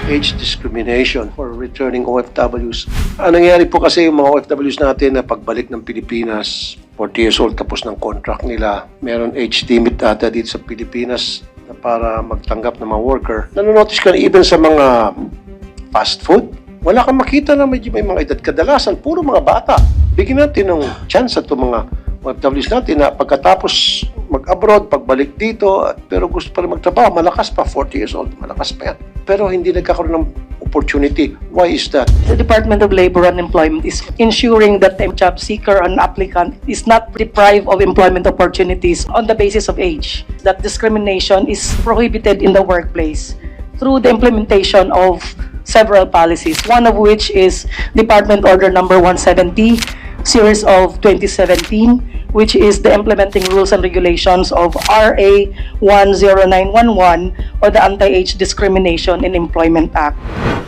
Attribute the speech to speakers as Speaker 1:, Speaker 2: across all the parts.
Speaker 1: age discrimination for returning OFWs. Ang nangyari po kasi yung mga OFWs natin na pagbalik ng Pilipinas, 40 years old tapos ng contract nila, meron age limit ata dito sa Pilipinas na para magtanggap ng mga worker. Nanonotice ka na even sa mga fast food, wala kang makita na medyo may mga edad. Kadalasan, puro mga bata. Bigyan natin ng chance sa mga OFWs natin na pagkatapos mag-abroad, pagbalik dito, pero gusto pa rin magtrabaho, malakas pa, 40 years old, malakas pa yan. Pero hindi nagkakaroon ng opportunity. Why is that?
Speaker 2: The Department of Labor and Employment is ensuring that the job seeker and applicant is not deprived of employment opportunities on the basis of age. That discrimination is prohibited in the workplace through the implementation of several policies, one of which is Department Order Number 170, Series of 2017, which is the implementing rules and regulations of RA 10911 or the Anti-Age Discrimination in Employment Act.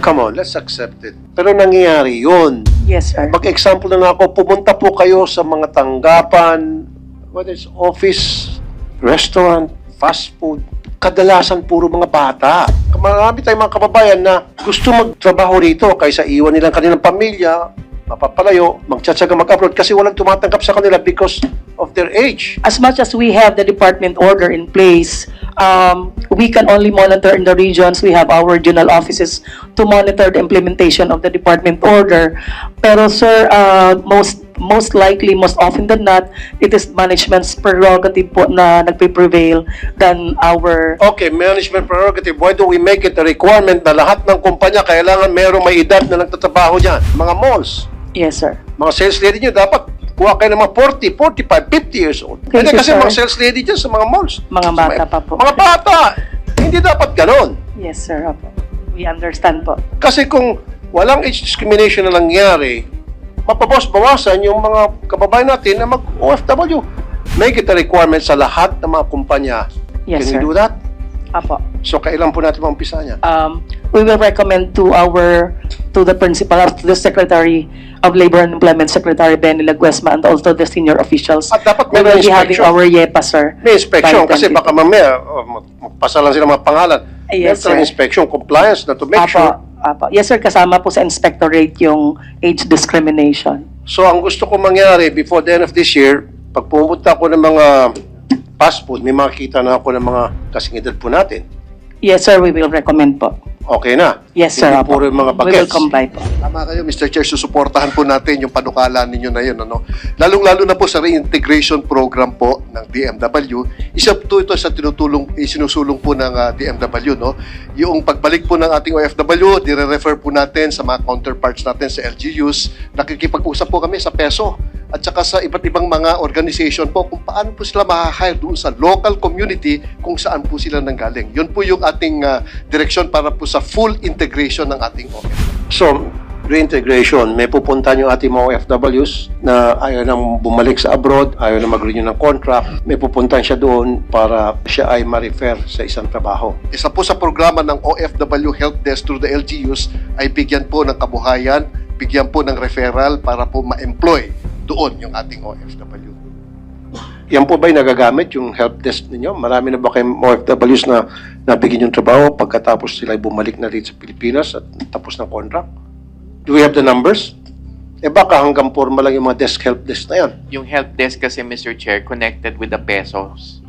Speaker 1: Come on, let's accept it. Pero nangyayari yun.
Speaker 2: Yes, sir.
Speaker 1: Mag-example na ako, pumunta po kayo sa mga tanggapan, whether it's office, restaurant, fast food, kadalasan puro mga bata. Marami tayong mga kababayan na gusto magtrabaho rito kaysa iwan nilang kanilang pamilya, mapapalayo, magtsatsaga mag-abroad kasi walang tumatanggap sa kanila because of their age.
Speaker 2: As much as we have the department order in place, we can only monitor in the regions. We have our regional offices to monitor the implementation of the department order. Pero sir, most likely, most often than not, it is management's prerogative po na nagpe-prevail than our...
Speaker 1: Okay, management prerogative. Why do we make it a requirement na lahat ng kumpanya kailangan merong may edad na nagtatrabaho dyan? Mga malls.
Speaker 2: Yes, sir.
Speaker 1: Mga sales lady nyo, dapat kuha kayo ng mga 40, 45, 50 years old.
Speaker 2: Okay,
Speaker 1: Hindi kasi
Speaker 2: sir.
Speaker 1: mga sales lady dyan sa mga malls.
Speaker 2: Mga bata pa po.
Speaker 1: Mga bata! Hindi dapat ganon.
Speaker 2: Yes, sir. Opo. We understand po.
Speaker 1: Kasi kung walang age discrimination na nangyari, mapabos-bawasan yung mga kababayan natin na mag-OFW. Make it a requirement sa lahat ng mga kumpanya.
Speaker 2: Yes,
Speaker 1: Can
Speaker 2: sir.
Speaker 1: you do that?
Speaker 2: Apo.
Speaker 1: So, kailan po natin maumpisa niya?
Speaker 2: We will recommend to the principal, to the Secretary of Labor and Employment, Secretary Benny Laguesma, and also the senior officials.
Speaker 1: At dapat
Speaker 2: We
Speaker 1: may
Speaker 2: will be having
Speaker 1: inspection.
Speaker 2: our YEPA, sir.
Speaker 1: May inspection
Speaker 2: by
Speaker 1: kasi
Speaker 2: 20.
Speaker 1: baka mamaya magpasa lang sila mga pangalan.
Speaker 2: Yes,
Speaker 1: Meron
Speaker 2: sir.
Speaker 1: inspection, compliance na to make sure.
Speaker 2: Apo. Yes, sir. Kasama po sa inspectorate yung age discrimination.
Speaker 1: So, ang gusto ko mangyari before the end of this year, pag pumunta ako ng mga fast food, may makikita na ako ng mga kasing edad po natin.
Speaker 2: Yes, sir. We will recommend po.
Speaker 1: Okay na.
Speaker 2: Yes, sir.
Speaker 1: Hindi
Speaker 2: Apo.
Speaker 1: puro yung mga
Speaker 2: We will
Speaker 1: bagets.
Speaker 2: comply po.
Speaker 3: Tama kayo, Mr. Chair, susuportahan po natin yung panukalan ninyo na yun. Ano? Lalong-lalo na po sa reintegration program po ng DMW. Isa po ito sa sinusulong po ng DMW. No? Yung pagbalik po ng ating OFW, dire-refer po natin sa mga counterparts natin sa LGUs. Nakikipag-usap po kami sa PESO at saka sa iba't ibang mga organization po kung paano po sila ma-hire doon sa local community kung saan po sila nanggaling. Yun po yung ating direksyon para po sa full integration ng ating OFW.
Speaker 1: So, reintegration, may pupuntahan yung ating mga OFWs na ayaw nang bumalik sa abroad, ayaw na mag-renew ng contract, may pupuntahan siya doon para siya ay ma-refer sa isang trabaho.
Speaker 3: Isa po sa programa ng OFW Help Desk through the LGUs ay bigyan po ng kabuhayan, bigyan po ng referral para po ma-employ doon yung ating OFW.
Speaker 1: Yan po ba'y nagagamit yung help desk ninyo? Marami na ba kayong OFWs na nabigyan yung trabaho pagkatapos sila bumalik na rin sa Pilipinas at tapos ng contract? Do we have the numbers? Baka hanggang forma lang yung mga help desk na yan.
Speaker 4: Yung help desk kasi, Mr. Chair, connected with the PESOs,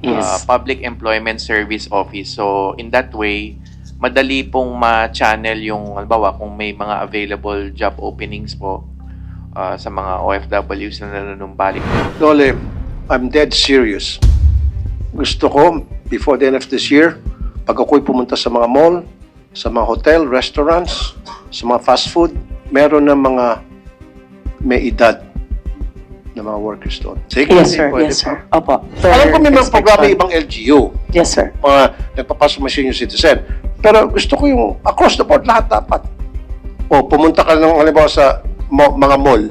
Speaker 2: Yes.
Speaker 4: Public Employment Service Office. So, in that way, madali pong ma-channel yung, halimbawa, kung may mga available job openings po sa mga OFWs na nanunumbalik.
Speaker 1: Dole, I'm dead serious. Gusto ko, before the end of this year, pag ako'y pumunta sa mga mall, sa mga hotel, restaurants, sa mga fast food, meron na mga may edad na mga workers doon. Sige,
Speaker 2: Yes, sir.
Speaker 1: pwede
Speaker 2: Yes,
Speaker 1: pa.
Speaker 2: sir. Opo.
Speaker 1: Alam ko may mga programa
Speaker 2: inspection.
Speaker 1: ibang LGU,
Speaker 2: Yes, sir.
Speaker 1: mga nagpapasok mga senior citizen. Pero gusto ko yung across the board, lahat dapat. O, pumunta ka ng halimbawa sa mga mall,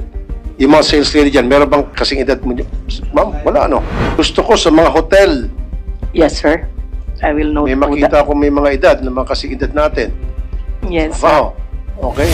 Speaker 1: yung mga sales lady dyan, meron bang kasing edad mo? Ma'am, wala ano. Gusto ko sa mga hotel,
Speaker 2: Yes, sir. I will note
Speaker 1: may
Speaker 2: po that.
Speaker 1: makita ko may mga edad na mga kasing edad natin.
Speaker 2: Yes, sir.
Speaker 1: Wow. Okay.